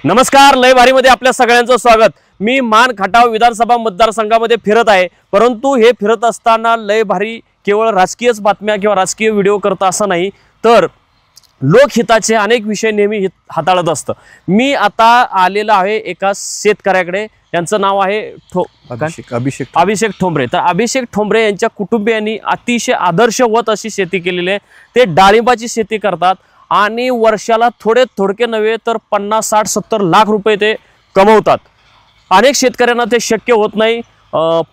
नमस्कार, लय भारीमध्ये आपल्या सगळ्यांचं स्वागत। मी मान खटाव विधानसभा मतदारसंघामध्ये फिरत आहे, परंतु हे फिरत असताना लय भारी केवळ राजकीयच बातम्या किंवा राजकीय व्हिडिओ करता असं नाही, तर लोकहिताचे अनेक विषय नेहमी हाताळत असतं। मी आता आलेला आहे एका शेतकऱ्याकडे, त्यांचं नाव आहे अभिषेक ठोंबरे। तर अभिषेक ठोंबरे यांच्या कुटुंबियांनी अतिशय आदर्शवत अशी शेती केलेली आहे। ते डाळिंबाची शेती करतात आणि वर्षाला थोडके नव्हे तर 50, 60, 70 लाख रुपये ते कमवतात। अनेक शेतकऱ्यांना ते शक्य होत नाही,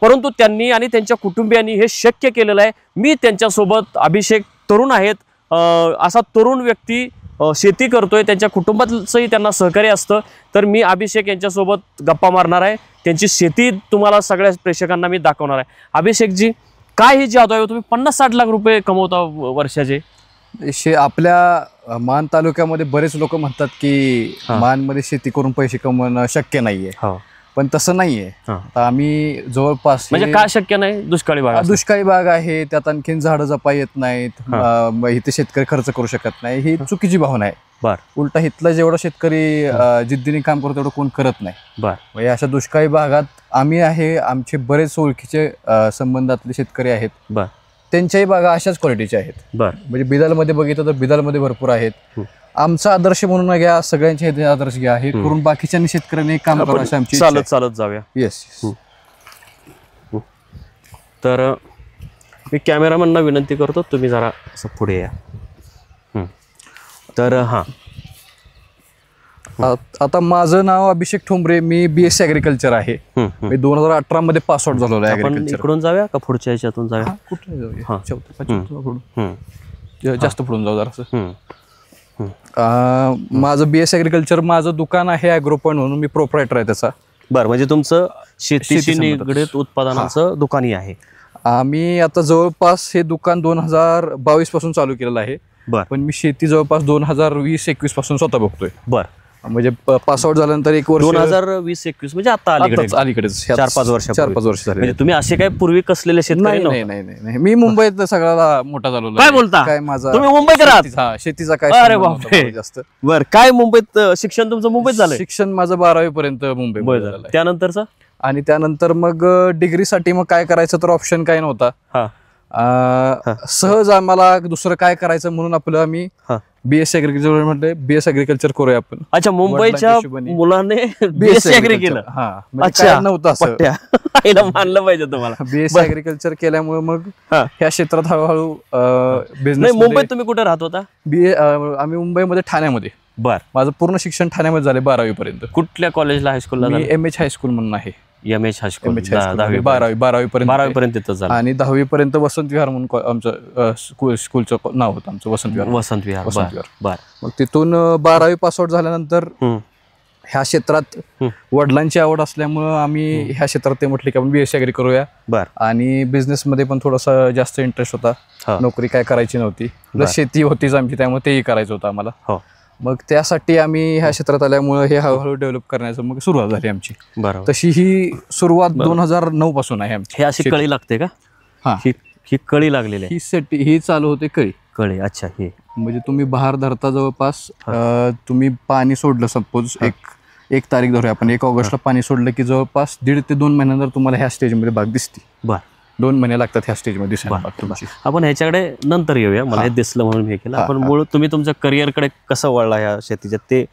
परंतु त्यांनी आणि त्यांच्या कुटुंबियांनी हे शक्य केलेलं आहे। मी त्यांच्यासोबत, अभिषेक तरुण आहेत, असा तरुण व्यक्ती शेती करतोय, त्यांच्या कुटुंबातलंही त्यांना सहकार्य असतं। तर मी अभिषेक यांच्यासोबत गप्पा मारणार आहे, त्यांची शेती तुम्हाला सगळ्या प्रेक्षकांना मी दाखवणार आहे। अभिषेकजी, काय ही जादू आहे, तुम्ही 50-60 लाख रुपये कमवता वर्षाचे? आपल्या मान तालुक्यामध्ये बरेच लोक म्हणतात की मानमध्ये शेती करून पैसे कमवणं शक्य नाहीये, पण तसं नाहीये। आम्ही जवळपास, म्हणजे काय शक्य नाही? दुष्काळी भाग आहे, त्यात आणखीन झाडं जपा येत नाहीत, इथे शेतकरी खर्च करू शकत नाही, ही चुकीची भावना आहे। उलटा इथला जेवढा शेतकरी जिद्दीने काम करतो तेवढं कोण करत नाही। अशा दुष्काळी भागात आम्ही आहे, आमचे बरेच ओळखीचे संबंधातले शेतकरी आहेत, त्यांच्याही बागा अशाच क्वालिटीच्या आहेत। म्हणजे बिदालमध्ये बघितलं तर बिदालमध्ये भरपूर आहेत। आमचा आदर्श म्हणून घ्या, सगळ्यांचे हे आदर्श घ्या, हे करून बाकीच्या शेतकऱ्यांनी काम करा अशी आमची चालत जाऊया। येस। तर मी कॅमेरामॅनना विनंती करतो, तुम्ही जरा असं पुढे या। तर आता माझं नाव अभिषेक ठोंबरे, मी BSc ॲग्रिकल्चर आहे। मी 2018 मध्ये पास आउट झालो आहे। इकडून जाऊया का पुढच्या ह्याच्यातून जाऊया? कुठे जाऊया? जास्त पुढून जाऊ जरासं। माझं BSc ॲग्रिकल्चर, माझं दुकान आहे ॲग्रो पॉइंट म्हणून, मी प्रोप्रायटर आहे त्याचा। बरं, म्हणजे तुमचं शेतीशी निगडीत उत्पादनाचं दुकानही आहे? आम्ही आता जवळपास हे दुकान 2022 पासून चालू केलेलं आहे, पण मी शेती जवळपास 2020-21 पासून स्वतः बघतोय। म्हणजे पास आउट झाल्यानंतर एक वर्ष, 2020-21 म्हणजे आता अलीकडेच 4-5 वर्ष झाले। म्हणजे तुम्ही असे काही पूर्वी कसलेले शेतकरी? नाही, मी मुंबईत सगळ्याला मोठा झालो। काय बोलता? काय माझा, तुम्ही मुंबईत राहता? शेतीचा काय? अरे बापरे, जास्त। बरं, काय मुंबईत शिक्षण तुमचं मुंबईत झालं? शिक्षण माझं 12वी पर्यंत मुंबईत झालं। त्यानंतरचं? आणि त्यानंतर मग डिग्रीसाठी मग काय करायचं तर ऑप्शन काय नव्हता। सहज आम्हाला दुसरं काय करायचं म्हणून आपलं आम्ही BSc ॲग्रिकल्चर म्हटलं, BSc ॲग्रिकल्चर करूया आपण। अच्छा, मुंबईच्या मुलाने BSc ॲग्री केलं? अच्छा, नव्हतं असं मानलं पाहिजे तुम्हाला। BSc ॲग्रिकल्चर केल्यामुळे मग ह्या क्षेत्रात हळूहळू बिझनेस। मुंबईत तुम्ही कुठे राहत होता? आम्ही मुंबईमध्ये, ठाण्यामध्ये। माझं पूर्ण शिक्षण ठाण्यामध्ये झाले 12वी पर्यंत। कुठल्या कॉलेजला, हायस्कूलला? MH हायस्कूल म्हणून आहे। MH हायस्कूल, 12वी पर्यंत तिथं झालं। आणि 10वी पर्यंत वसंत विहार म्हणून आमचं स्कूलचं नाव होतं, आमचं वसंत विहार। मग तिथून 12वी पास आउट झाल्यानंतर ह्या क्षेत्रात वडिलांची आवड असल्यामुळं आम्ही ह्या क्षेत्रात ते म्हटले की आपण BSc ॲग्री करूया। आणि बिझनेस मध्ये पण थोडासा जास्त इंटरेस्ट होता, नोकरी काय करायची नव्हती, शेती होतीच आमची, त्यामुळे तेही करायचं होतं आम्हाला। मग त्यासाठी आम्ही ह्या क्षेत्रात आल्यामुळे हे हळूहळू डेव्हलप करण्याचं मग सुरुवात झाली आमची। तशी ही सुरुवात 2009 पासून आहे आमची। हे अशी कळी लागते का? ही कळी लागलेली आहे, ही चालू होते कळी। अच्छा, हे म्हणजे तुम्ही बहार धरता, जवळपास तुम्ही पाणी सोडलं, सपोज एक तारीख धरूया आपण, 1 ऑगस्टला पाणी सोडलं की जवळपास 1.5 ते 2 महिन्यानंतर तुम्हाला ह्या स्टेजमध्ये बाग दिसते। 2 महिने लागतात ह्या स्टेजमध्ये दिसायला। आपण ह्याच्याकडे नंतर येऊया, मला हे दिसलं म्हणून हे केलं आपण। मूळ तुम्ही तुमच्या करिअरकडे कसं वळला ह्या शेतीच्या, ते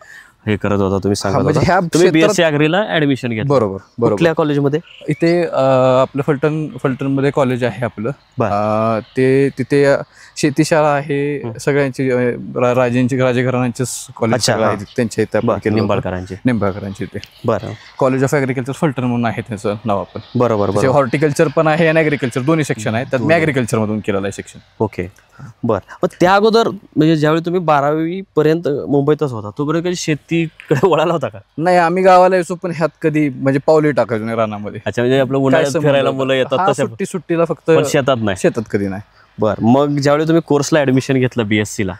हे करत होता तुम्ही सांगा। तुम्ही BSc ॲग्रीला ऍडमिशन घेतलं? बरोबर। कुठल्या कॉलेजमध्ये? इथे आपलं फलटण मध्ये कॉलेज आहे आपलं, तिथे शेतीशाळा आहे सगळ्यांची, राजघराण्यांचे कॉलेज त्यांच्या इथे, निंबाळकरांचे ते। कॉलेज ऑफ ॲग्रिकल्चर फलटण म्हणून आहे त्याचं नाव आपण। बरोबर। हॉर्टिकल्चर पण आहे आणि ॲग्रिकल्चर दोन्ही सेक्शन आहे, त्यात मी ॲग्रिकल्चर मधून केलेलं आहे सेक्शन। ओके, बरं। मग त्या अगोदर, म्हणजे ज्यावेळी तुम्ही 12वी पर्यंत मुंबईतच होता, तोपर्यंत कधी शेतीकडे वळाला होता का? नाही, आम्ही गावाला यायचो, पण ह्यात कधी म्हणजे पावली टाकायचो नाही रानामध्ये। अच्छा, म्हणजे आपलं उन्हाळ्यात फिरायला मुलं येतात तसं? सुट्टीला फक्त, शेतात नाही? शेतात कधी नाही। बरं, मग ज्यावेळी तुम्ही कोर्सला ऍडमिशन घेतलं BSc ला,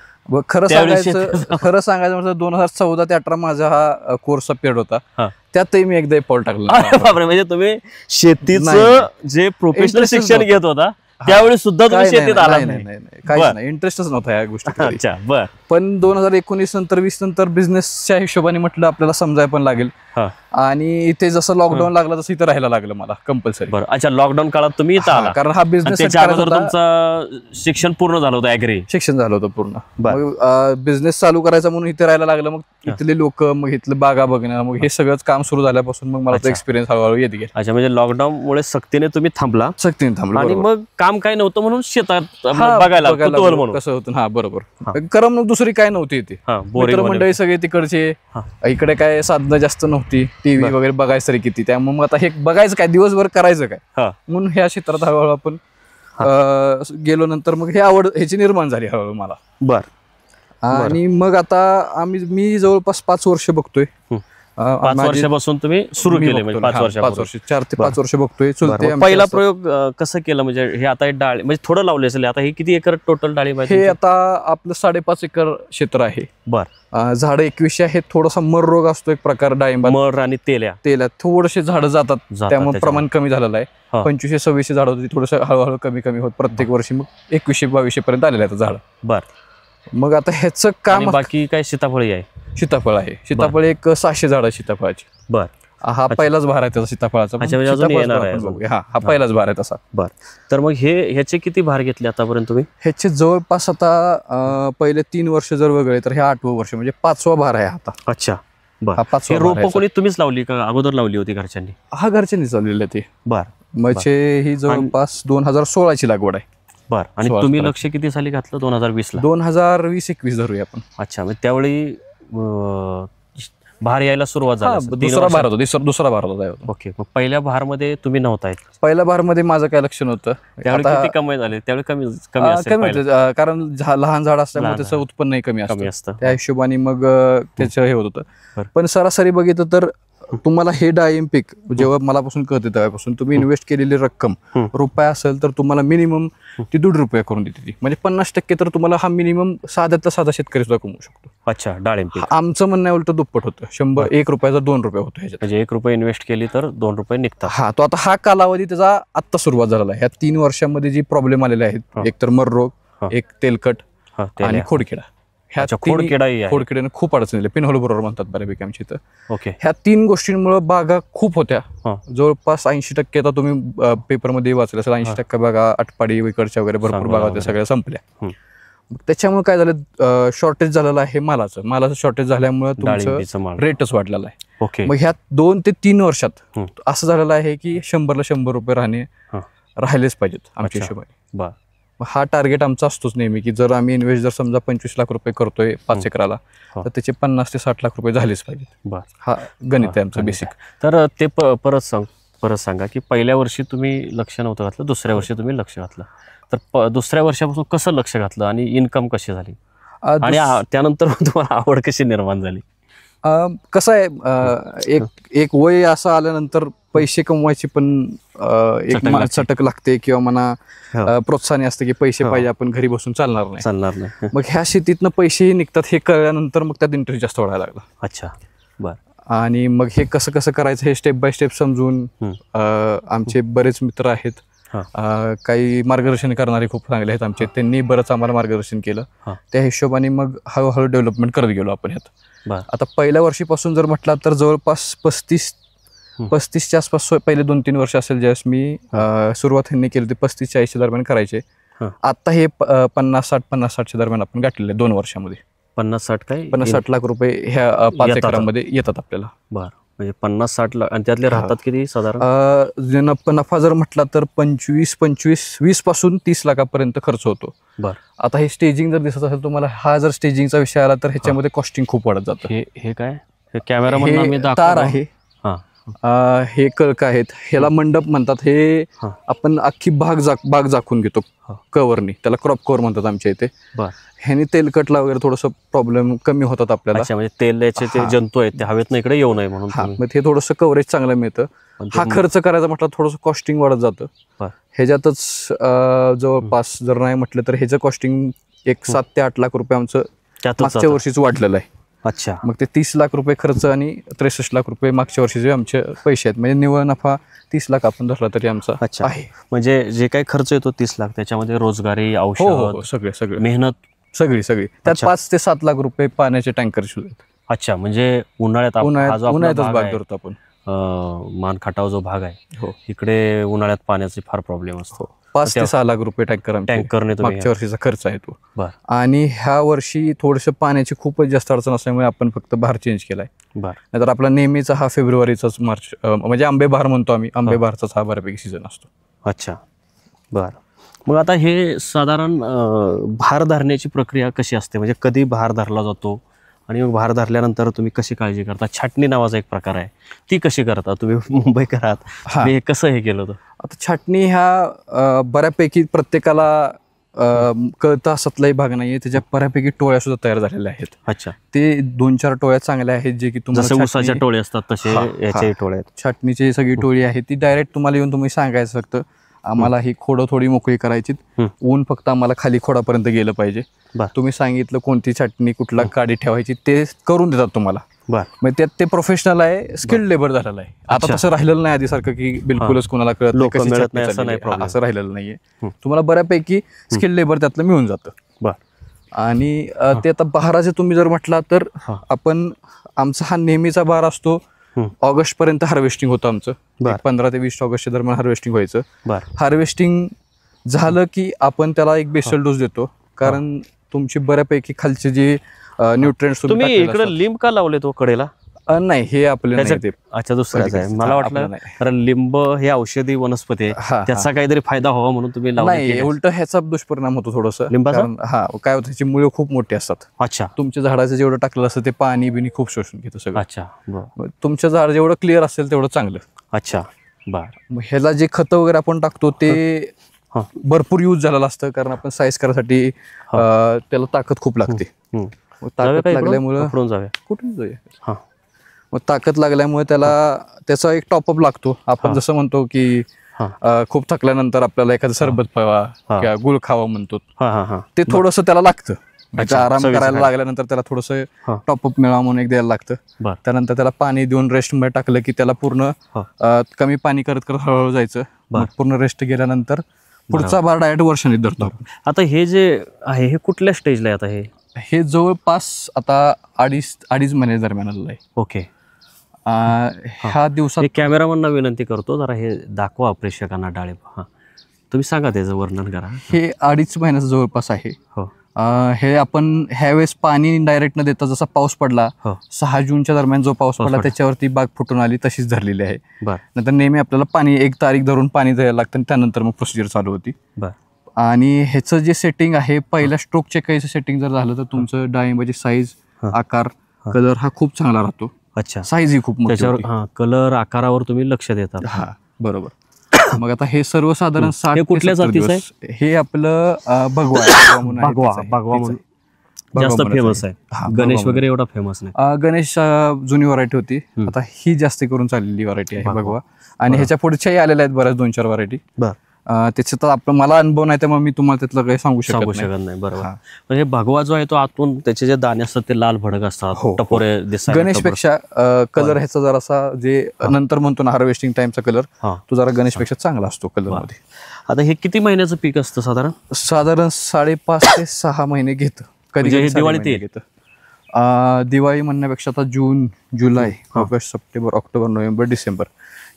खरं सांगायचं म्हणजे 2014 ते 2018 माझा हा कोर्सचा पिरियड होता, त्यातही मी एकदा पाऊल टाकलं। म्हणजे तुम्ही शेतीचं जे प्रोफेशनल शिक्षण घेत होता त्यावेळी सुद्धा तुम्ही काय शेतीत आला नाही काहीच नाही, इंटरेस्टच नव्हता या गोष्टी. अच्छा बर. पण 2019 नंतर 20 नंतर बिझनेसच्या हिशोबाने म्हटलं आपल्याला समजायला पण लागेल, आणि इथे जसं लॉकडाऊन लागलं तसं इथे राहायला लागलं मला कंपल्सरी. बरं. अच्छा, लॉकडाऊन काळात तुम्ही इथं आला, कारण हा बिझनेस तुमचं शिक्षण पूर्ण झालं होतं, ऍग्री शिक्षण झालं होतं पूर्ण. मग बिझनेस चालू करायचा म्हणून इथे राहायला लागलं. मग इथले लोक, मग इथले बागा बघणं, मग हे सगळंच काम सुरू झाल्यापासून मग मला तो एक्सपिरियन्स हळूहळू येत गेला. अच्छा, म्हणजे लॉकडाऊन मुळे सक्तीने तुम्ही थांबला आणि मग काम काय नव्हतं म्हणून शेतात बघायला म्हणून कसं होतं. हा बरोबर, करमणूक दुसरी काय नव्हती इथे. मित्रमंडळी सगळे तिकडचे, इकडे काय साधनं जास्त नव्हती, टीव्ही वगैरे बघायचं तरी किती. त्यामुळे मग आता हे बघायचं काय, दिवसभर करायचं काय, म्हणून ह्या क्षेत्रात हळूहळू आपण गेलो. नंतर मग हे आवड ह्याची निर्माण झाली हळूहळू मला. बर. आणि मग आता मी जवळपास 5 वर्ष बघतोय. 5 वर्षापासून तुम्ही सुरू केले, म्हणजे 5 वर्ष 4 ते 5 वर्ष बघतोय. पहिला प्रयोग कसं केला, म्हणजे हे आता डाळी म्हणजे थोडं लावले असेल, आता हे किती एकर टोटल डाळी? हे आता आपलं 5.5 एकर क्षेत्र आहे. बर. झाडं 21 आहेत. थोडासा मर रोग असतो एक प्रकार डाळिंबात, मर आणि तेल्या थोडेसे झाडं जातात, त्यामुळे प्रमाण कमी झालेलं आहे. 25-26 झाडं होती, थोडस हळूहळू कमी होत प्रत्येक वर्षी मग 21-22 पर्यंत आलेलं आहे झाड. बर. मग आता ह्याचं काम, बाकी काय सीताफळी आहे? सीताफळ आहे. सीताफळ एक 600 झाड आहे सीताफळाची. बर. हा पहिलाच भार आहे त्याचा सीताफळाचा. हा पहिलाच भार आहे तसा. बर. तर मग ह्याचे किती भार घेतले आतापर्यंत तुम्ही? ह्याचे जवळपास आता पहिले 3 वर्ष जर वगैरे तर हे 8वं वर्ष, म्हणजे 5वा भार आहे आता. अच्छा. बर. रोप कोणी तुम्हीच लावली का अगोदर लावली होती घरच्यांनी? हा, घरच्यांनी चाललेलं ते. बर. म्हणजे ही जवळपास 2016ची लागवड आहे. बर. आणि तुम्ही लक्ष किती साली घातलं? 2020 ला. 2020-21 धरूया आपण. अच्छा, मग त्यावेळी भार यायला सुरुवात झाली. दुसरा भार होता. ओके. मग पहिल्या भार मध्ये तुम्ही नव्हता? पहिल्या भार मध्ये माझं काय लक्ष नव्हतं. त्यावेळी किती कमाई झाली? त्यावेळी कमी होतं, कारण लहान झाड असल्यामुळे त्याचं उत्पन्नही कमी असतं. त्या हिशोबाने मग त्याचं हे होत होतं. पण सरासरी बघितलं तर तुम्हाला हे डाळिंब पीक जेव्हा मलापासून कळते तेव्हापासून तुम्ही इन्व्हेस्ट केलेली रक्कम रुपये असेल तर तुम्हाला मिनिमम ती ₹1.5 करून देते ती. म्हणजे 50% तर तुम्हाला हा मिनिमम साधा शेतकरी सुद्धा कमवू शकतो. अच्छा, डाळिंब पीक. आमचं म्हणणं आहे उलट दुप्पट होतं. 1 रुपयाचा ₹2 होतो ह्याच्यात. म्हणजे ₹1 इन्व्हेस्ट केली तर ₹2 निघतात. हा, तो आता हा कालावधी त्याचा आत्ता सुरुवात झालेला आहे. ह्या 3 वर्षांमध्ये जी प्रॉब्लेम आलेले आहेत, एक तर मर रोग, एक तेलकट आणि खोडकिडा. खोडकिड्याने खूप अडचण पिनहोल बरोबर म्हणतात बऱ्यापैकी आमच्या इथं. ओके. ह्या 3 गोष्टींमुळे बागा खूप होत्या. जवळपास 80% आता तुम्ही पेपरमध्ये वाचलं असेल, 80% बागा आटपाडी विकडच्या वगैरे भरपूर बागा होत्या, सगळ्या संपल्या. त्याच्यामुळे काय झालं, शॉर्टेज झालेलं आहे मालाचं शॉर्टेज झाल्यामुळे तुमचं रेटच वाढलेला आहे. ओके. मग ह्या 2 ते 3 वर्षात असं झालेलं आहे की 100ला ₹100 राहिलेच पाहिजेत आमच्या हिशोबाने. हा टार्गेट आमचा असतोच नेहमी की जर आम्ही इन्व्हेस्ट जर समजा ₹25 लाख करतोय 5 एकराला, तर त्याचे ₹50 ते ₹60 लाख झालेच पाहिजेत. हा गणित आहे आमचं बेसिक. तर ते परत सांगा की पहिल्या वर्षी तुम्ही लक्ष नव्हतं घातलं, दुसऱ्या वर्षी तुम्ही लक्ष घातलं, तर दुसऱ्या वर्षापासून कसं लक्ष घातलं आणि इन्कम कशी झाली आणि त्यानंतर तुम्हाला आवड कशी निर्माण झाली? कसं आहे, एक वय असं आल्यानंतर पैसे कमवायची पण एक चटक लागते किंवा मना प्रोत्साहन असते की पैसे पाहिजे, आपण घरी बसून चालणार नाही. मग ह्या शेतीतनं पैसेही निघतात हे कळल्यानंतर मग त्यात इंटरेस्ट जास्त वाढायला लागला. अच्छा. बर. आणि मग हे कसं करायचं हे स्टेप बाय स्टेप समजून आमचे बरेच मित्र आहेत, काही मार्गदर्शन करणारे खूप चांगले आहेत आमचे, त्यांनी बरंच आम्हाला मार्गदर्शन केलं. त्या हिशोबाने मग हळूहळू डेव्हलपमेंट करत गेलो आपण ह्यात. आता पहिल्या वर्षीपासून जर म्हटलं तर जवळपास 35च्या आसपास पहिले 2-3 वर्ष असेल ज्यावेळेस मी सुरुवात ह्यांनी केली होती, 35-40 दरम्यान करायचे. आता हे 50-60 दरम्यान आपण गाठलेले 2 वर्षामध्ये. 50-60 लाख ह्या 5 एकरामध्ये येतात आपल्याला. बरं. म्हणजे 50-60 लाख. आणि त्यातले राहतात किती साधारण? नफा जर म्हटला तर 20 पासून 30 लाखापर्यंत खर्च होतो. बरं. आता हे स्टेजिंग जर दिसत असेल तुम्हाला, हा जर स्टेजिंगचा विषय आला तर ह्याच्यामध्ये कॉस्टिंग खूप वाढत जातं. हे काय? हे कॅमेरा तार आहे, हे कळक आहेत, ह्याला मंडप म्हणतात. हे आपण अख्खी बाग झाकून घेतो कव्हरनी, त्याला क्रॉप कव्हर म्हणतात आमच्या इथे. ह्यानी तेलकटला वगैरे थोडंसं प्रॉब्लेम कमी होतात आपल्याला. म्हणजे तेलाचे जे जंतू आहेत ते हवेत इकडे येऊ नये म्हणून. मग हे थोडंसं कव्हरेज चांगलं मिळतं. हा खर्च करायचा म्हटलं थोडंसं कॉस्टिंग वाढत जातं. ह्याच्यातच जवळपास जर नाही म्हटलं तर ह्याचं कॉस्टिंग एक 7 ते 8 लाख रुपये आमचं मागच्या वर्षीच वाढलेलं आहे. अच्छा. मग ते 30 लाख रुपये खर्च आणि 63 लाख रुपये मागच्या वर्षीचे आमचे पैसे आहेत. म्हणजे निव्वळ नफा 30 लाख आपण धरला तरी आमचा आहे. म्हणजे जे काही खर्च येतो 30 लाख त्याच्यामध्ये रोजगारी, औषध, सगळे मेहनत सगळी त्यात 5 ते 7 लाख रुपये पाण्याचे टँकर आहेत. अच्छा. म्हणजे उन्हाळ्यातच बाग धरतो आपण. मान खटाव जो भाग आहे इकडे उन्हाळ्यात पाण्याचे फार प्रॉब्लेम असतो. 5 ते 6 लाख रुपये टँकरने मागच्या वर्षीचा खर्च आहे तो. आणि ह्या वर्षी थोडंसं पाण्याची खूपच जास्त अडचण असल्यामुळे आपण फक्त बहार चेंज केलाय. नाहीतर आपला नेहमीचा हा फेब्रुवारीचाच मार्च म्हणजे आंबे बहार म्हणतो आम्ही, आंबे बहारचाच हा बऱ्यापैकी सीझन असतो. अच्छा. बरं. मग आता हे साधारण बहार धरण्याची प्रक्रिया कशी असते? म्हणजे कधी बहार धरला जातो आणि मग बहार धरल्यानंतर तुम्ही कशी काळजी करता? छाटणी नावाचा एक प्रकार आहे, ती कशी करता तुम्ही? मुंबईकर आहात, हे कसं हे केलं होतं? आता छाटणी ह्या बऱ्यापैकी प्रत्येकाला कळतं असातलाही भाग नाहीये. त्याच्या बऱ्यापैकी टोळ्या सुद्धा तयार झालेल्या आहेत. अच्छा. ते 2-4 टोळ्या चांगल्या आहेत जे की तुम्हाला ऊसाच्या टोळे असतात तसे याचे टोळे आहेत. छाटणीची सगळी टोळी आहे ती डायरेक्ट तुम्हाला येऊन तुम्ही सांगायचं फक्त आम्हाला ही खोडं थोडी मोकळी करायची, ऊन फक्त आम्हाला खाली खोडापर्यंत गेलं पाहिजे. तुम्ही सांगितलं कोणती छाटणी कुठला काडी ठेवायची ते करून देतात तुम्हाला. मग त्यात ते प्रोफेशनल आहे, स्किल्ड लेबर झालेलं आहे. आता तसं राहिलेलं नाही आधीसारखं की बिलकुलच कोणाला कळत नाही, असं राहिलेलं नाहीये. तुम्हाला बऱ्यापैकी स्किल्ड लेबर त्यातलं मिळून जातं. आणि ते आता बहाराचे तुम्ही जर म्हटला तर आपण आमचा हा नेहमीचा बहार असतो. ऑगस्ट पर्यंत हार्वेस्टिंग होतं आमचं. 15 ते 20 ऑगस्टच्या दरम्यान हार्वेस्टिंग व्हायचं. हार्वेस्टिंग झालं की आपण त्याला एक बेसल डोस देतो, कारण तुमची बऱ्यापैकी खालचे जे न्यूट्रिएंट्स तुम्ही इकडे लिंब का लावले तो कडेला? नाही, हे आपलं अच्छा, दुसऱ्याच आहे. मला वाटलं कारण लिंब हे औषधी वनस्पती आहे, त्याचा काहीतरी फायदा व्हावा म्हणून तुम्ही नाही. उलट ह्याचा दुष्परिणाम होतो थोडंसं लिंबाचा. काय होतं, त्याची मुळे खूप मोठी असतात. अच्छा. तुमच्या झाडाचं जेवढं टाकलं असतं ते पाणी बिनी खूप शोषून घेतं सगळं. अच्छा. तुमचं झाड जेवढं क्लिअर असेल तेवढं चांगलं. अच्छा. बर. मग ह्याला जे खतं वगैरे आपण टाकतो ते भरपूर यूज झालेलं असतं, कारण आपण साईज करायसाठी त्याला ताकद खूप लागते. ताकद लागल्यामुळे कुठून जाऊया, मग ताकद लागल्यामुळे त्याचा एक टॉपअप लागतो. आपण जसं म्हणतो की खूप थकल्यानंतर आपल्याला एखादं सरबत प्यावा किंवा गुळ खावा म्हणतो, ते थोडंसं त्याला लागतं. आराम करायला लागल्यानंतर त्याला थोडंसं टॉपअप मिळावं म्हणून एक द्यायला लागतं. त्यानंतर त्याला पाणी देऊन रेस्ट मध्ये टाकलं की त्याला पूर्ण कमी पाणी करत करत हळूहळू जायचं. पूर्ण रेस्ट गेल्यानंतर पुढचा बार डायरेक्ट वर्षाने धरतो. आता हे जे आहे हे कुठल्या स्टेजला आहे? आता हे जवळपास आता अडीच महिने दरम्यान आलेलं आहे. ओके. ह्या दिवसात कॅमेरामॅनना विनंती करतो जरा हे दाखवा प्रेक्षकांना डाळिंब. तुम्ही सांगा त्याचं वर्णन करा. हे 2.5 महिन्याचं जवळपास आहे. हे आपण ह्यावेळेस पाणी डायरेक्ट न देता जसा पाऊस पडला 6 जूनच्या दरम्यान जो पाऊस पडला त्याच्यावरती बाग फुटून आली तशीच धरलेली आहे. नंतर नेहमी आपल्याला पाणी 1 तारीख धरून पाणी द्यायला लागतं आणि त्यानंतर मग प्रोसिजर चालू होती. आणि ह्याचं जे सेटिंग आहे, पहिल्या स्ट्रोकचे काही सेटिंग जर झालं तर तुमचं डाळिंबाची साईज, आकार, कलर हा खूप चांगला राहतो. अच्छा. साईज ही खूप मोठी. कलर आकारावर तुम्ही लक्ष देता. बरोबर. मग आता हे सर्वसाधारण 60 कुठल्या जातीचं आहे? हे आपलं भगवा म्हणून जास्त फेमस आहे. गणेश वगैरे एवढा फेमस नाही. गणेश जुनी व्हरायटी होती, आता ही जास्त करून चाललेली व्हरायटी आहे भगवा. आणि ह्याच्या पुढच्याही आलेल्या आहेत बऱ्याच 2-4 व्हरायटी. त्याच्यात मला अनुभव नाही त्यामुळे मी तुम्हाला त्यातलं काही सांगू शकत नाही. बरोबर. म्हणजे भगवा जो आहे तो आतून त्याचे जे दाणे असतात ते लाल भडक असतात, टपोरे दिसतात. गणेशपेक्षा कलर ह्याचा जरासा जे नंतर म्हणतो ना हार्वेस्टिंग टाइमचा कलर, तो जरा गणेशपेक्षा चांगला असतो कलर मध्ये. आता हे किती महिन्याचं पीक असतं साधारण? 5.5 ते 6 महिने घेतं. कधी दिवाळीत येतं. दिवाळी म्हणण्यापेक्षा आता June, July, August, September, October, November,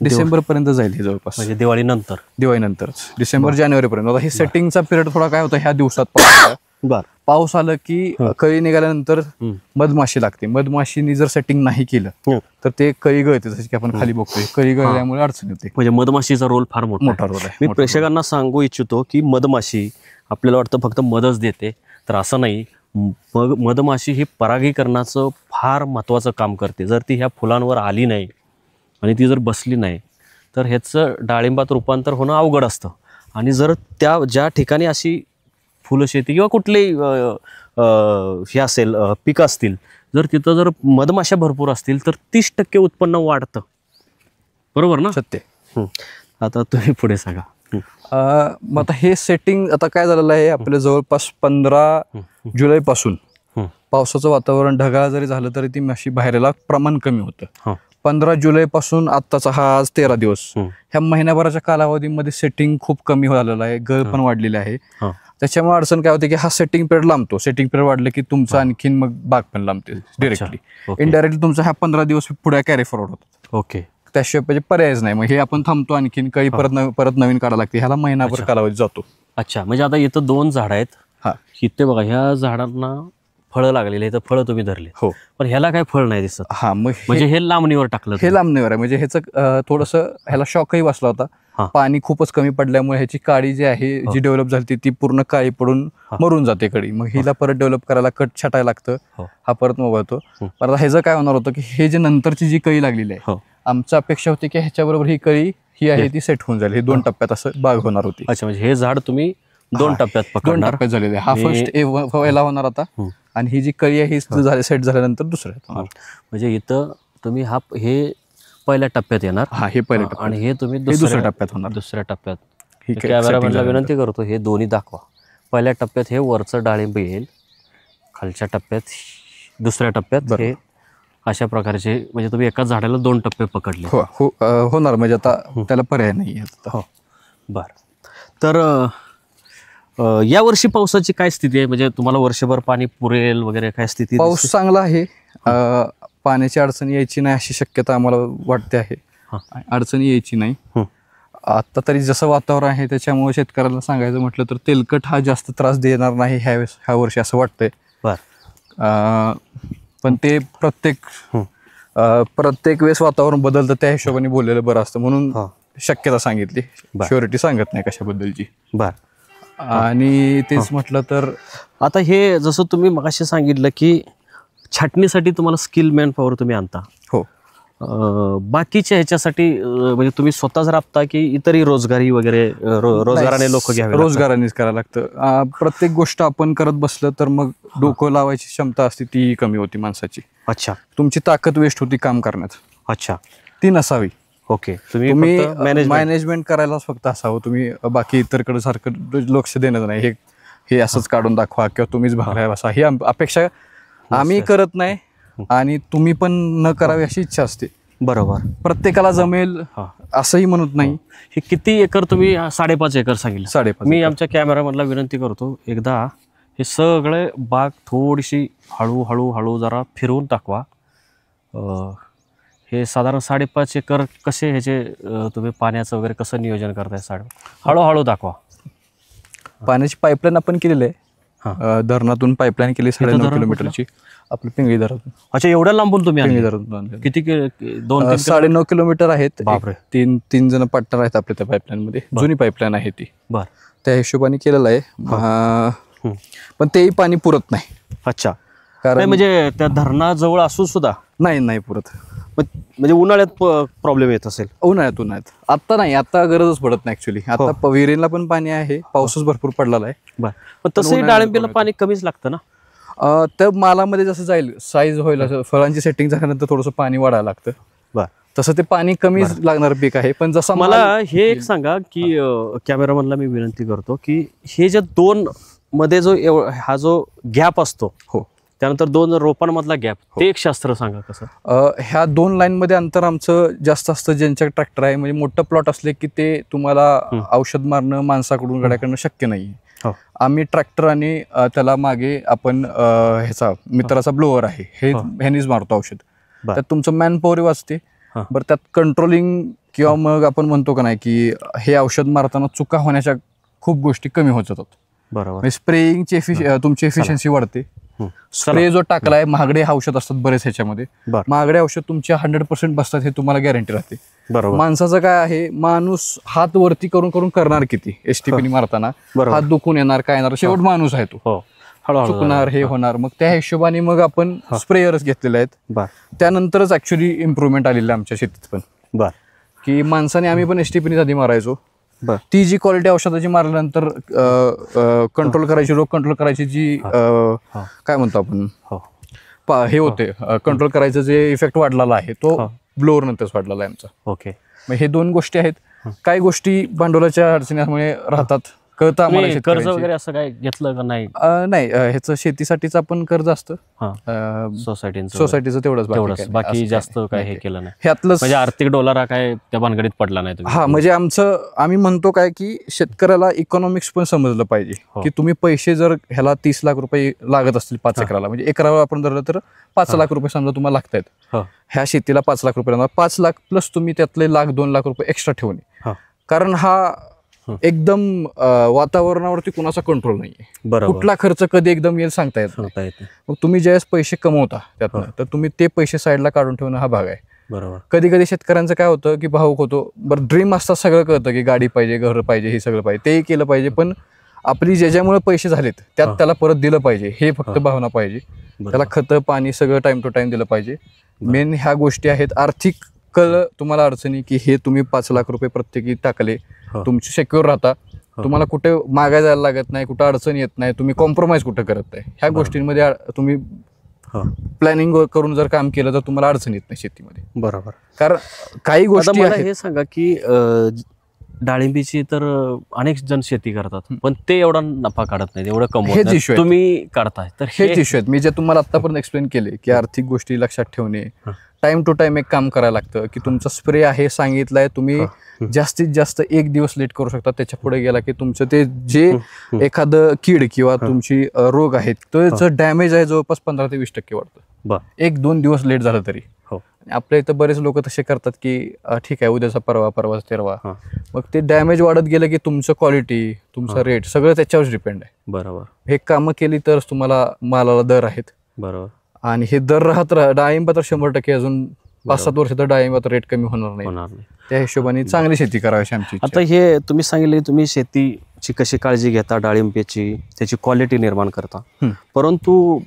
December पर्यंत जाईल हे जवळपास. म्हणजे दिवाळीनंतरच डिसेंबर जानेवारी पर्यंत. आता हे सेटिंगचा पिरियड थोडा काय होता ह्या दिवसात, पाऊस आलं की कळी निघाल्यानंतर मधमाशी लागते. मधमाशीनी जर सेटिंग नाही केलं तर ते कळी गळते, जसं की आपण खाली बघतोय. कळी गळल्यामुळे अडचण येते. म्हणजे मधमाशीचा रोल फार मोठा रोल आहे. मी प्रेक्षकांना सांगू इच्छितो की मधमाशी आपल्याला वाटतं फक्त मधच देते, तर असं नाही. मधमाशी ही परागीकरणाचं फार महत्वाचं काम करते. जर ती ह्या फुलांवर आली नाही आणि ती जर बसली नाही तर ह्याचं डाळिंबात रूपांतर होणं अवघड असतं. आणि जर ज्या ठिकाणी अशी फुलशेती किंवा कुठलेही हे असेल पिकं असतील, जर तिथं जर मधमाशा भरपूर असतील तर 30% उत्पन्न वाढतं. बरोबर ना? सत्य. आता तुम्ही पुढे सांगा. मग आता हे सेटिंग आता काय झालेलं आहे, आपल्या जवळपास 15 जुलैपासून पावसाचं वातावरण ढगाळ जरी झालं तरी ती माशी बाहेर यायला प्रमाण कमी होतं. 15 जुलै पासून आत्ताचा हा आज 13 दिवस, ह्या महिन्याभराच्या कालावधीमध्ये सेटिंग खूप कमी झालेलं आहे, गळ पण वाढलेली आहे. त्याच्यामुळे अडचण काय होते की हा सेटिंग पिरियड लांबतो. सेटिंग पिरियड वाढलं की तुमचं आणखीन मग बाग पण लांबते डिरेक्टली. इनडायरेक्टली तुमचा हा 15 दिवस पुढे कॅरी फॉरवर्ड होतात. ओके, त्याशिवाय म्हणजे पर्यायच नाही. मग हे आपण थांबतो, आणखीन काही परत नवीन काढायला लागते. ह्याला महिनाभर कालावधी जातो. अच्छा, म्हणजे आता इथं 2 झाडं आहेत. इथे बघा, ह्या झाडांना फळं लागलेली आहेत, फळं तुम्ही धरले. हो, पण ह्याला काय फळ नाही दिसत. हा, मग म्हणजे हे लांबणीवर टाकलं. हे लांबणीवर आहे. म्हणजे ह्याचं थोडंसं ह्याला शॉकही बसला होता. पाणी खूपच कमी पडल्यामुळे ह्याची काळी जी आहे, जी डेव्हलप झाली ती पूर्ण काळी पडून मरून जाते कडी. मग हिला परत डेव्हलप करायला कट छाटायला लागतं. हा परत मोबातो. परत ह्याचं काय होणार होतं की हे जे नंतरची जी कळी लागलेली आहे, आमची अपेक्षा होती की ह्याच्याबरोबर ही कळी ही आहे ती सेट होऊन जाईल. हे 2 टप्प्यात असं बाग होणार होती. अच्छा, म्हणजे हे झाड तुम्ही 2 टप्प्यात 2 टप्प्यात झालेले. हा फर्स्ट व्हायला होणार आता, आणि ही जी कळी आहे ही सेट झाल्यानंतर दुसऱ्या. म्हणजे इथं तुम्ही हे पहिल्या टप्प्यात येणार. हे पहिल्या टप्प्यात, आणि हे तुम्ही दुसऱ्या टप्प्यात होणार. दुसऱ्या टप्प्यात. कॅमेरामॅनला विनंती करतो, हे दोन्ही दाखवा. पहिल्या टप्प्यात हे वरचं डाळिंब येईल, खालच्या टप्प्यात, दुसऱ्या टप्प्यात हे अशा प्रकारचे. म्हणजे तुम्ही एकाच झाडाला 2 टप्पे पकडले. होणार, म्हणजे आता त्याला पर्याय नाही. हो, बरं. तर या वर्षी पावसाची काय स्थिती आहे? म्हणजे तुम्हाला वर्षभर पाणी पुरेल वगैरे काय स्थिती? पाऊस चांगला आहे. पाण्याची अडचण यायची नाही अशी शक्यता आम्हाला वाटते आहे. अडचणी यायची नाही. आता तरी जसं वातावरण आहे त्याच्यामुळे शेतकऱ्याला सांगायचं म्हटलं तर तेलकट हा जास्त त्रास देणार नाही ह्या वर्षी असं वाटतंय. पण ते प्रत्येक वेळेस वातावरण बदलतं, त्या हिशोबाने बोललेलं बरं असतं, म्हणून शक्यता सांगितली. श्युरिटी सांगत नाही कशाबद्दलची. आणि तेच म्हटलं तर आता हे जसं तुम्ही मगाशी सांगितलं की छाटणीसाठी तुम्हाला स्किल मॅन पॉवर तुम्ही आणता. हो, बाकीच्या ह्याच्यासाठी म्हणजे तुम्ही स्वतःच राबता की इतरही रोजगारी वगैरे रोजगाराने लोक घ्यावे? रोजगारानेच करायला लागतं. प्रत्येक गोष्ट आपण करत बसलं तर मग डोकं लावायची क्षमता असते ती कमी होती माणसाची. अच्छा, तुमची ताकद वेस्ट होती काम करण्यात. अच्छा, ती नसावी. ओके, तुम्ही मॅनेजमेंट करायलाच फक्त असावं. तुम्ही बाकी इतरकडे सारखं लक्ष देणं नाही. हे असंच काढून दाखवा किंवा तुम्हीच भागाय बसा, ही अपेक्षा आम्ही करत नाही आणि तुम्ही पण न करावी अशी इच्छा असते. बरोबर, प्रत्येकाला जमेल असंही म्हणत नाही. हे किती एकर तुम्ही? 5.5 एकर सांगितलं. 5.5. मी आमच्या कॅमेरामॅनला विनंती करतो, एकदा हे सगळे बाग थोडीशी हळू जरा फिरवून टाकवा. हे साधारण 5.5 एकर कसे ह्याचे तुम्ही पाण्याचं वगैरे कसं नियोजन करताय? हळूहळू दाखवा. पाण्याची पाईपलाईन आपण केलेली आहे. धरणातून पाईपलाईन केली 9.5 किलोमीटरची आपल्या पिंगळी धरणातून. अच्छा, एवढ्या लांबून तुम्ही? पिंगळी धरणातून किती? 9.5 किलोमीटर आहेत. तीन जण पार्टनर आहेत आपल्या त्या पाईपलाईन मध्ये. जुनी पाईपलाईन आहे ती. बरं, त्या हिशोबाने केलेलं आहे. पण तेही पाणी पुरत नाही. अच्छा, कारण म्हणजे त्या धरणाजवळ असून सुद्धा नाही पुरत. म्हणजे उन्हाळ्यात प्रॉब्लेम येत असेल? उन्हाळ्यात आता नाही, आता गरजच पडत नाही ऍक्च्युली. आता विहिरीला पण पाणी आहे, पाऊसच भरपूर पडलेला आहे. पण तसंही डाळिंबीला पाणी कमीच लागतं ना? तर मालामध्ये जसं जाईल साईज होईल, फळांची सेटिंग झाल्यानंतर थोडंसं पाणी वाढायला लागतं. तसं ते पाणी कमीच लागणार पीक आहे. पण जसं मला हे एक सांगा की कॅमेरामॅनला मी विनंती करतो की हे जे 2 मध्ये हा जो गॅप असतो, हो, त्यानंतर 2 रोपांमधला गॅप, ते एक शास्त्र सांगा कसं? ह्या 2 लाईन मध्ये अंतर आमचं जास्त असतं. ज्यांच्या ट्रॅक्टर आहे, म्हणजे मोठं प्लॉट असले की ते तुम्हाला औषध मारणं माणसाकडून गड्याकडनं शक्य नाही. आम्ही ट्रॅक्टर आणि त्याला मागे आपण ह्याचा मित्राचा ब्लोअर आहे, ह्यानीच मारतो औषध. त्यात तुमचं मॅन पॉवर वाचते. बरं, त्यात कंट्रोलिंग किंवा मग आपण म्हणतो का नाही की हे औषध मारताना चुका होण्याच्या खूप गोष्टी कमी होत जातात. बरोबर, स्प्रेइंगची तुमची एफिशियन्सी वाढते. स्प्रे जो टाकलाय, महागडे औषध असतात बरेच ह्याच्यामध्ये, महागडे औषध तुमचे 100% बसतात हे तुम्हाला गॅरंटी राहते. बरोबर, माणसाचं काय आहे, माणूस हात वरती करून करणार किती एसटीपीनी मारताना, हात दुखून येणार, काय येणार, शेवट माणूस आहे तो, चुकणार, हे होणार. मग त्या हिशोबाने मग आपण स्प्रेयरच घेतलेले आहेत. त्यानंतरच ऍक्च्युली इम्प्रुव्हमेंट आलेली आमच्या शेतीत पण, की माणसाने आम्ही पण एसटीपीनी आधी मारायचो. ती जी क्वालिटी औषधाची मारल्यानंतर कंट्रोल करायची, रोग कंट्रोल करायची जी काय म्हणतो आपण हे होते, कंट्रोल करायचं जे इफेक्ट वाढलेला आहे तो ब्लोअर नंतरच वाढलेला आहे आमचा. ओके, मग हे 2 गोष्टी आहेत. काही गोष्टी भांडवलाच्या अडचणीमुळे राहतात, कळतं आम्हाला तुम्ही कर्ज वगैरे असं काय घेतलं का नाही? नाही, ह्याचं शेतीसाठीच आपण कर्ज असतं सोसायटीचं तेवढंच, बाकी जास्त काय हे केलं नाही ह्यातलं. म्हणजे आर्थिक डोलारा काय त्या भानगडीत पडला नाही तुम्ही? हा, म्हणजे आम्ही म्हणतो काय की शेतकऱ्याला इकॉनॉमिक्स पण समजलं पाहिजे की तुम्ही पैसे जर ह्याला 30 लाख रुपये लागत असतील 5 एकराला, म्हणजे एकरावर आपण धरलं तर 5 लाख रुपये समजा तुम्हाला लागतायत, ह्या शेतीला 5 लाख रुपये, 5 लाख प्लस तुम्ही त्यातले 1-2 लाख रुपये एक्स्ट्रा ठेवणे, कारण हा एकदम वातावरणावरती कुणाचा कंट्रोल नाहीये. कुठला खर्च कधी एकदम येईल सांगता येत नाही. मग तुम्ही ज्यावेळेस पैसे कमवता त्यातनं, तर तुम्ही ते पैसे साईडला काढून ठेवणं हा भाग आहे. बरोबर. कधी कधी शेतकऱ्यांचं काय होतं की भावुक होतो, बरं ड्रीम असतात, सगळं कळतं की गाडी पाहिजे, घर पाहिजे, हे सगळं पाहिजे, तेही केलं पाहिजे, पण आपली ज्याच्यामुळे पैसे झालेत त्यात त्याला परत दिलं पाहिजे, हे फक्त भावना पाहिजे. त्याला खतं पाणी सगळं टाइम टू टाइम दिलं पाहिजे. मेन ह्या गोष्टी आहेत. आर्थिक तुम्हाला अडचणी की हे तुम्ही 5 लाख रुपये प्रत्येकी टाकले, तुमची सिक्युअर राहता, तुम्हाला कुठे मागायला जायला लागत नाही, कुठं अडचण येत नाही, तुम्ही कॉम्प्रोमाइज कुठं करत नाही. ह्या गोष्टींमध्ये तुम्ही प्लॅनिंग करून जर काम केलं तर तुम्हाला अडचण येत नाही शेतीमध्ये. बरोबर. कारण काही गोष्टी मला हे सांगा की डाळिंबीची तर अनेक जण शेती करतात, पण ते एवढा नफा काढत नाही, एवढं कमवत नाही, तुम्ही काढताय, तर हेच इश्यू आहेत. मी जे तुम्हाला आतापर्यंत एक्सप्लेन केले की आर्थिक गोष्टी लक्षात ठेवणे, टाइम टू टाइम एक काम करायला लागतं की तुमचा स्प्रे आहे सांगितलंय, तुम्ही जास्तीत जास्त 1 दिवस लेट करू शकता, त्याच्या पुढे गेला की तुमचं ते जे एखादं कीड किंवा तुमची रोग आहेत त्याचं डॅमेज आहे जवळपास 15 ते 20% वाढतं 1-2 दिवस लेट झालं तरी. आपल्या इथं बरेच लोक तसे करतात की ठीक आहे उद्याचा परवाचा तेरवा, मग ते डॅमेज वाढत गेलं की तुमचं क्वालिटी, तुमचा रेट सगळं त्याच्यावर डिपेंड आहे. बरोबर. हे कामं केली तरच तुम्हाला मालाला दर आहेत. बरोबर. आणि हे दर राहत डाळिंब तर 100% अजून 5-7 वर्ष तर डाळिंबाचा रेट कमी होणार नाही. त्या हिशोबाने चांगली शेती करावी आमची. आता हे तुम्ही सांगितले तुम्ही शेतीची कशी काळजी घेता, डाळिंबाची त्याची क्वालिटी निर्माण करता, परंतु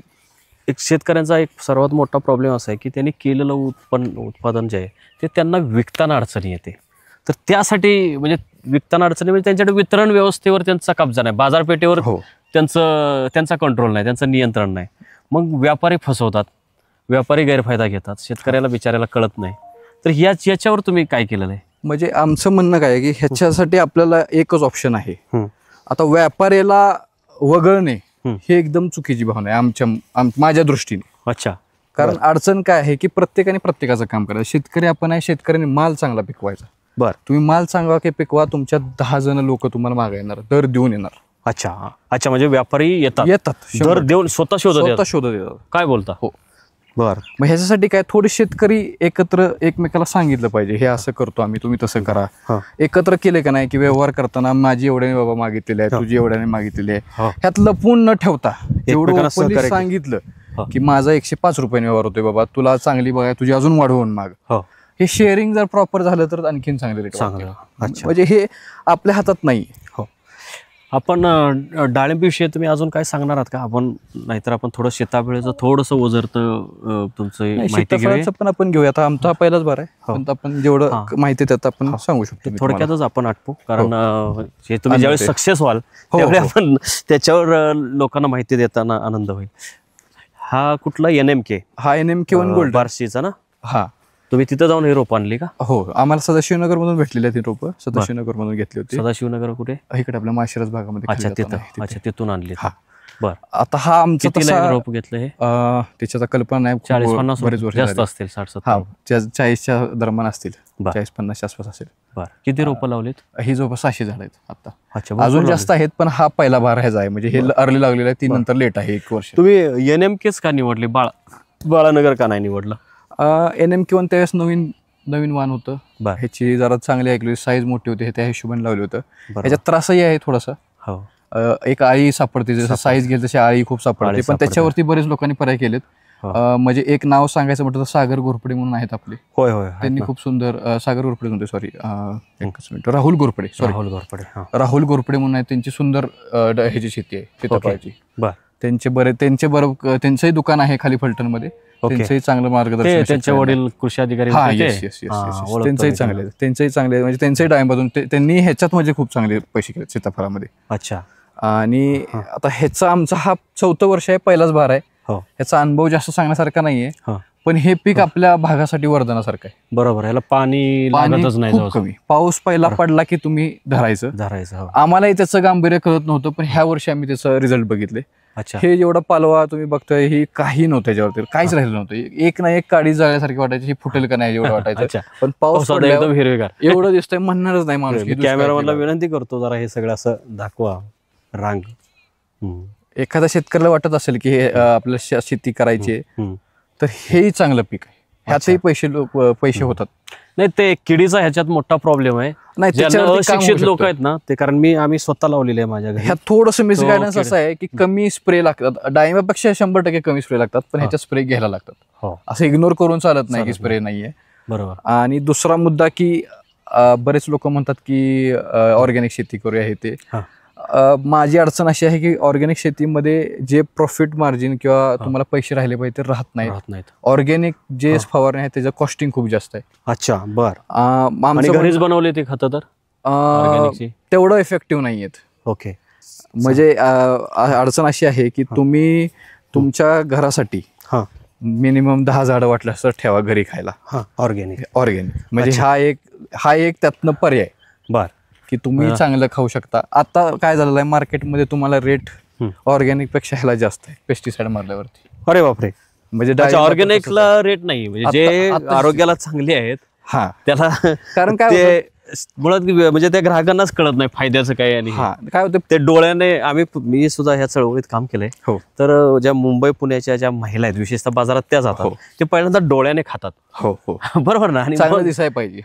एक शेतकऱ्यांचा एक सर्वात मोठा प्रॉब्लेम असा आहे की त्यांनी केलेलं उत्पादन जे आहे ते त्यांना विकताना अडचणी येते. तर त्यासाठी म्हणजे विकताना अडचणी म्हणजे त्यांच्याकडे वितरण व्यवस्थेवर त्यांचा कब्जा नाही, बाजारपेठेवर त्यांचा कंट्रोल नाही, त्यांचं नियंत्रण नाही. मग व्यापारी फसवतात, व्यापारी गैरफायदा घेतात, शेतकऱ्याला बिचाऱ्याला कळत नाही. तर याच्यावर तुम्ही काय केलेलं आहे? म्हणजे आमचं म्हणणं काय आहे की ह्याच्यासाठी आपल्याला एकच ऑप्शन आहे. आता व्यापाऱ्याला वगळणे हे एकदम चुकीची भावना आहे माझ्या दृष्टीने. अच्छा. कारण अडचण काय आहे की प्रत्येकाने प्रत्येकाचं काम करायचं. शेतकरी आपण आहे, शेतकऱ्याने माल चांगला पिकवायचा. तुम्ही माल चांगला पिकवा, तुमच्या 10 जण लोक तुम्हाला मागे येणार, दर देऊन येणार. अच्छा अच्छा. म्हणजे व्यापारी येतात दर देऊन स्वतः शोधत येतात. काय बोलता? हो. बरं. मग ह्याच्यासाठी काय थोडे शेतकरी एकत्र एकमेकाला सांगितलं पाहिजे, हे असं करतो आम्ही, तुम्ही तसं करा. एकत्र केले का नाही की व्यवहार करताना माझी एवढ्याने बाबा मागितलेले आहे, तुझी एवढ्याने मागितलेली आहे, ह्यात लपून न ठेवता एवढं सांगितलं की माझा 105 रुपयाने व्यवहार होतोय बाबा, तुला चांगली बघा, तुझी अजून वाढवून माग. हे शेअरिंग जर प्रॉपर झालं तर आणखीन चांगले. म्हणजे हे आपल्या हातात नाही. आपण डाळिंबीविषयी तुम्ही अजून काय सांगणार आहात का? आपण नाहीतर आपण थोडं शेताबिळेचं थोडंसं ओझरतं तुमचं माहिती घेऊया. पण आपण घेऊया. आता आमचा पहिलाच बार आहे, पण आपण जेवढं माहिती त्यात आपण सांगू शकतो. थोडक्यातच आपण आटपू, कारण हे तुम्ही ज्यावेळेस सक्सेस व्हाल त्यावेळी आपण त्याच्यावर लोकांना माहिती देताना आनंद होईल. हा कुठला NMK? हा NMK 1 गोल्ड बार्शीचा ना? हा. तुम्ही तिथं जाऊन हे रोप आणली का? हो, आम्हाला सदाशिवनगर मधून भेटलेली ती रोप. सदाशिवनगर मधून घेतली होती. सदाशिवनगर कुठे? इकडे आपल्या माशिरस भागामध्ये. अच्छा, तिथं. अच्छा, तिथून आणली. बर. आता हा आमचा रोप घेतलं हे? त्याच्या कल्पना नाही. 40-50 बरेच वर्ष जास्त असतील. 60-70. 40च्या दरम्यान असतील. 40-50 आसपास असेल. बरं. किती रोपं लावलीत? ही जवळपास 600 झाड आहेत आता. अच्छा. अजून जास्त आहेत, पण हा पहिला बार ह्याचा आहे. म्हणजे हे अर्ली लागलेला आहे, ती नंतर लेट आहे 1 वर्ष. तुम्ही NMKच का निवडले? बाळानगर का नाही निवडलं? NMK 1 त्यावेळेस नवीन वाण होतं. ह्याची जरा चांगली ऐकली, साईज मोठी होती, त्या हिशोबाने लावलं होतं. ह्याच्यात त्रासही आहे थोडासा. एक आळी सापडते, जसं साईज घेईल तशी आळी खूप सापडते, पण त्याच्यावरती बरेच लोकांनी पर्याय केलेत. म्हणजे एक नाव सांगायचं म्हटलं तर सागर घोरपडे म्हणून आहेत आपले. होय होय. त्यांनी खूप सुंदर, सागर घोरपडे म्हणते, सॉरी एकच मिनिट, राहुल घोरपडे म्हणून आहेत. त्यांची सुंदर ह्याची शेती आहे सीताफळाची. त्यांचंही दुकान आहे खाली फलटण मध्ये. त्यांचंही चांगलं मार्गदर्शन. त्यांचे वडील कृषी अधिकारी. त्यांचंही चांगले म्हणजे त्यांचंही डाळिंबातून त्यांनी ह्याच्यात म्हणजे खूप चांगले पैसे केले सीताफळामध्ये. अच्छा. आणि आता ह्याचा आमचा हा 4थं वर्ष आहे, पहिलाच बार आहे. ह्याचा अनुभव जास्त सांगण्यासारखा नाहीये, पण हे पीक आपल्या भागासाठी वरदानासारखं आहे. बरोबर, याला पाणी पाणी लागतच नाही खूप जवळजवळ. कमी. पाऊस पहिला पडला की तुम्ही धरायचं. हो. आम्हालाही त्याचं गांभीर्य कळत नव्हतं, पण ह्या वर्षी आम्ही त्याचं रिझल्ट बघितले. अच्छा. हे जेवढा पालवा तुम्ही बघताय हे काही नव्हतं, त्याच्यावरती काहीच राहिलं नव्हतं. एक ना एक काडी जाळ्यासारखी वाटायची, ही फुटेल का नाही एवढं वाटायचं. अच्छा. पण पाऊस पावसात पडल्यावर एकदम हिरवेगार एवढं दिसतंय म्हणणारच नाही माणूस की दुष्काळ कॅमेरामॅनला केला. विनंती करतो जरा हे सगळं असं दाखवा रांग. एखाद्या शेतकऱ्याला वाटत असेल की हे आपल्याला शेती करायची आहे, तर हेही चांगलं पीक आहे. ह्याचेही पैसे होतात. नाही, ते किडीचा ह्याच्यात मोठा प्रॉब्लेम आहे. नाही, ज्यांना त्याच्यावरती काम होऊ अशिक्षित लोक शकतं. आहेत ना, ते कारण आम्ही स्वतः लावलेले आहे माझ्या घरी. ह्यात थोडंसं मिसगायडन्स असं आहे की कमी स्प्रे लागतात. डाळिंबापेक्षा 100% कमी स्प्रे लागतात, पण ह्याच्यात स्प्रे घ्यायला लागतात. हो, असं इग्नोर करून चालत नाही की स्प्रे नाहीये. बरोबर. आणि दुसरा मुद्दा की बरेच लोक म्हणतात की ऑर्गॅनिक शेती करूया हे ते. माझी अडचण अशी आहे की ऑर्गॅनिक शेतीमध्ये जे प्रॉफिट मार्जिन किंवा तुम्हाला पैसे राहिले पाहिजे ते राहत नाहीत. ऑर्गॅनिक जे फवारणी आहे त्याचं कॉस्टिंग खूप जास्त आहे. अच्छा, बर. आमचं घरीच बनवले ते खतं तर ऑर्गॅनिकची तेवढं इफेक्टिव्ह नाहीयेत. ओके. म्हणजे अडचण अशी आहे की तुम्ही तुमच्या घरासाठी मिनिमम 10 झाडं वाटल्यास तर ठेवा घरी खायला ऑर्गॅनिक. म्हणजे हा एक त्यातनं पर्याय बर की तुम्ही चांगलं खाऊ शकता. आता काय झालेलं आहे मार्केटमध्ये तुम्हाला रेट ऑर्गॅनिक पेक्षा ह्याला जास्त आहे पेस्टिसाइड मारल्यावरती. अरे बापरे. म्हणजे ऑर्गॅनिकला रेट नाही, म्हणजे जे आरोग्याला चांगले आहेत त्याला. कारण काय मुळात म्हणजे त्या ग्राहकांनाच कळत नाही फायद्याचं काय. आणि काय होतं ते डोळ्याने मी सुद्धा ह्या चळवळीत काम केलंय. तर ज्या मुंबई पुण्याच्या ज्या महिला आहेत विशेषतः बाजारात त्या जातात, ते पहिल्यांदा डोळ्याने खातात. हो बरोबर ना. आणि चांगलं दिसायला पाहिजे.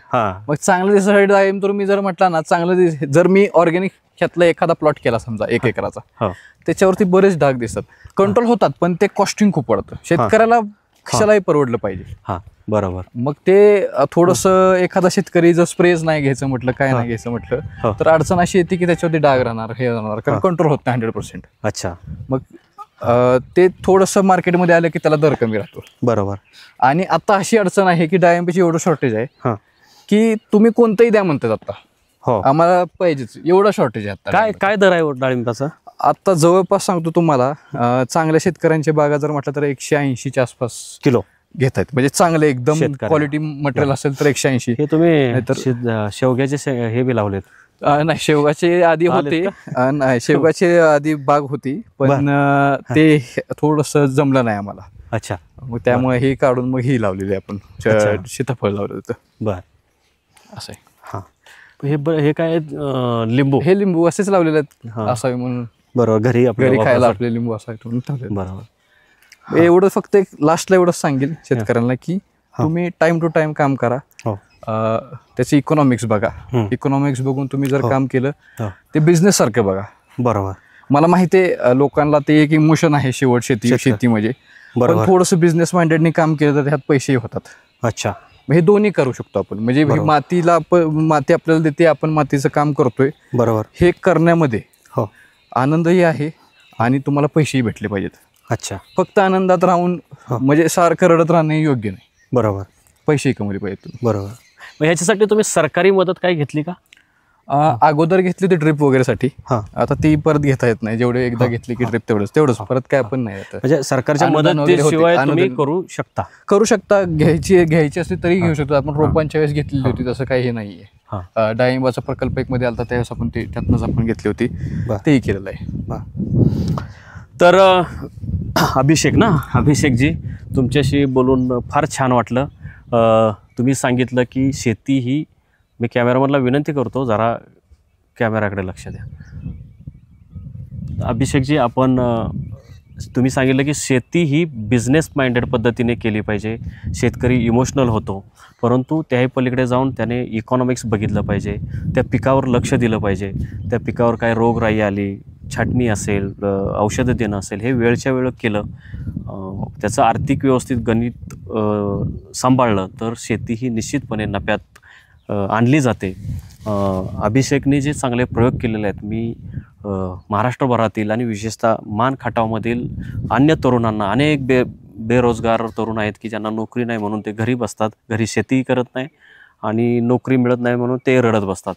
मग चांगलं दिसायसाठी तुम्ही जर म्हटला ना चांगलं जर मी ऑर्गॅनिक ह्यातला एखादा प्लॉट केला समजा 1 एकराचा, त्याच्यावरती बरेच डाग दिसतात. कंट्रोल होतात पण ते कॉस्टिंग खूप पडतं. शेतकऱ्याला कशालाही परवडलं पाहिजे. बरोबर. मग ते थोडंसं एखादा शेतकरी जर स्प्रेज नाही घ्यायचं म्हटलं, काय नाही घ्यायचं म्हटलं, तर अडचण अशी येते की त्याच्यावरती डाग राहणार, हे राहणार, कारण कंट्रोल होत नाही 100%. अच्छा. मग ते थोडंसं मार्केटमध्ये आलं की त्याला दर कमी राहतो. बरोबर. आणि आता अशी अडचण आहे की डाळिंबाची एवढं शॉर्टेज आहे की तुम्ही कोणतंही द्या म्हणतात आता, आम्हाला पाहिजेच, एवढं शॉर्टेज आहे. आता काय दर आहे डाळिंबाचा? आता जवळपास सांगतो तुम्हाला, चांगल्या शेतकऱ्यांच्या बागा जर म्हटलं तर 180च्या आसपास किलो घेत आहेत. म्हणजे चांगले एकदम क्वालिटी मटेरियल असेल तर 180. हे तुम्ही शेवग्याचे हे बी लावलेत? नाही, शेवगाचे आधी होते. नाही, शेवगाचे आधी बाग होती, पण ते थोडस जमलं नाही आम्हाला. अच्छा. मग त्यामुळे हे काढून मग ही लावलेली आपण सीताफळ लावलं होतं. बर. असं आहे. हे काय लिंबू? हे लिंबू असेच लावलेले आहेत असावे म्हणून. बरोबर. घरी खायला आपले लिंबू असावे म्हणून. बरोबर. एवढं फक्त एक लास्टला एवढंच सांगेल शेतकऱ्यांना की तुम्ही टाइम टू टाइम काम करा. त्याचे इकॉनॉमिक्स बघा. इकॉनॉमिक्स बघून तुम्ही जर काम केलं ते बिझनेस सारखं बघा. बरोबर. मला माहिती आहे लोकांना ते एक इमोशन आहे शेवट शेती म्हणजे, पण थोडंसं बिझनेस माइंडेडने काम केलं तर त्यात पैसेही होतात. अच्छा. हे दोन्ही करू शकतो आपण. म्हणजे माती आपल्याला देते, आपण मातीचं काम करतोय. बरोबर. हे करण्यामध्ये आनंदही आहे आणि तुम्हाला पैसेही भेटले पाहिजेत. अच्छा. फक्त आनंदात राहून म्हणजे सारखं रडत राहणे योग्य नाही. बरोबर. पैसेही कमवले पाहिजेत तुम्ही. बरोबर. मग ह्याच्यासाठी तुम्ही सरकारी मदत काय घेतली का? अगोदर घेतली होती ड्रिप वगैरे साठी. आता ती परत घेता येत नाही. जेवढे एकदा घेतली की ड्रिप तेवढंच परत काय पण नाही. म्हणजे सरकारच्या मदतीशिवाय तुम्ही करू शकता. घ्यायची असली तरी घेऊ शकतो आपण. रोपांच्या वेळेस घेतलेली होती, तसं काही हे नाहीये. डाळिंबाचा प्रकल्प एक मध्ये आला त्यावेळेस आपण त्यातनंच आपण घेतली होती, तेही केलेलं आहे. तर अभिषेकजी, तुमच्याशी बोलून फार छान वाटलं. तुम्ही सांगितलं की शेती ही, मी कॅमेरामॅनला विनंती करतो जरा कॅमेराकडे लक्ष द्या. अभिषेकजी, तुम्ही सांगितलं की शेती ही बिझनेस माइंडेड पद्धतीने केली पाहिजे. शेतकरी इमोशनल होतो, परंतु त्याही पलीकडे जाऊन त्याने इकॉनॉमिक्स बघितलं पाहिजे. त्या पिकावर लक्ष दिलं पाहिजे. त्या पिकावर काय रोगराई आली, छाटणी असेल, औषधं देणं असेल, हे वेळच्या वेळ केलं, त्याचं आर्थिक व्यवस्थित गणित सांभाळलं तर शेती ही निश्चितपणे नफ्यात आणली जाते. अभिषेकने जे चांगले प्रयोग केलेले आहेत, मी महाराष्ट्रभरातील आणि विशेषतः मान खटावमधील अन्य तरुणांना, अनेक बेरोजगार तरुण आहेत की ज्यांना नोकरी नाही म्हणून ते घरी बसतात, घरी शेतीही करत नाही आणि नोकरी मिळत नाही म्हणून ते रडत बसतात.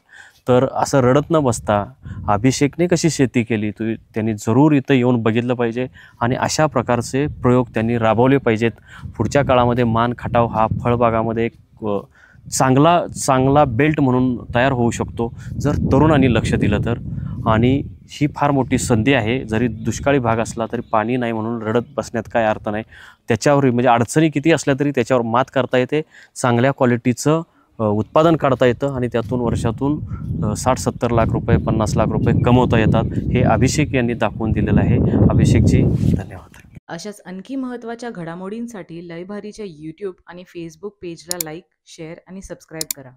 तर असं रडत न बसता अभिषेकने कशी शेती केली त्यांनी जरूर इथं येऊन बघितलं पाहिजे आणि अशा प्रकारचे प्रयोग त्यांनी राबवले पाहिजेत. पुढच्या काळामध्ये मान खटाव हा फळबागामध्ये एक चांगला बेल्ट म्हणून तयार होऊ शकतो जर तरुणांनी लक्ष दिलं तर. आणि ही फार मोठी संधी आहे. जरी दुष्काळी भाग असला तरी पाणी नाही म्हणून रडत बसण्यात काय अर्थ नाही. त्याच्यावर म्हणजे अडचणी किती असल्या तरी त्याच्यावर मात करता येते. चांगल्या क्वालिटीचं उत्पादन काढता येतं आणि त्यातून वर्षातून 60-70 लाख रुपये 50 लाख रुपये कमवता येतात. हे अभिषेक यांनी दाखवून दिलेलं आहे. अभिषेकजी धन्यवाद. अशाच आणखी महत्त्वाच्या घडामोडींसाठी लय भारीच्या यूट्यूब आणि फेसबुक पेजला लाईक, शेअर आणि सबस्क्राईब करा.